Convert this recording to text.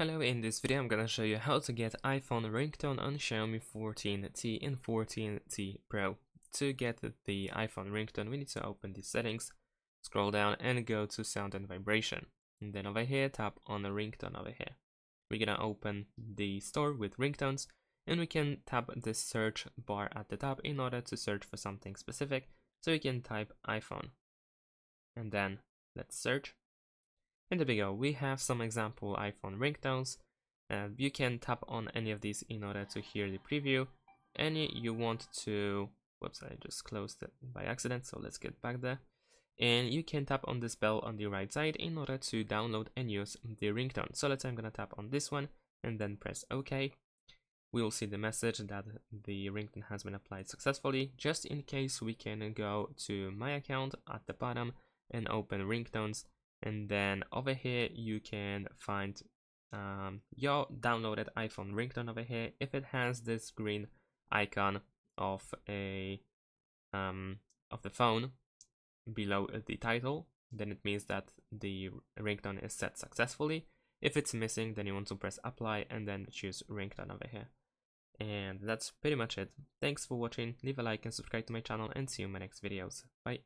Hello, in this video I'm gonna show you how to get iPhone ringtone on Xiaomi 14T and 14T Pro. To get the iPhone ringtone, we need to open the settings, scroll down and go to sound and vibration. And then over here, tap on the ringtone over here. We're gonna open the store with ringtones and we can tap the search bar at the top in order to search for something specific. So we can type iPhone and then let's search. And there we go, we have some example iPhone ringtones. You can tap on any of these in order to hear the preview. Any you want to, whoops, I just closed it by accident, so let's get back there. And you can tap on this bell on the right side in order to download and use the ringtone. So let's say I'm gonna tap on this one and then press OK. We will see the message that the ringtone has been applied successfully. Just in case, we can go to my account at the bottom and open ringtones. And then over here you can find your downloaded iPhone ringtone over here. If it has this green icon of the phone below the title, then it means that the ringtone is set successfully. If it's missing, then you want to press apply and then choose ringtone over here. And that's pretty much it. Thanks for watching, leave a like and subscribe to my channel, and see you in my next videos. Bye.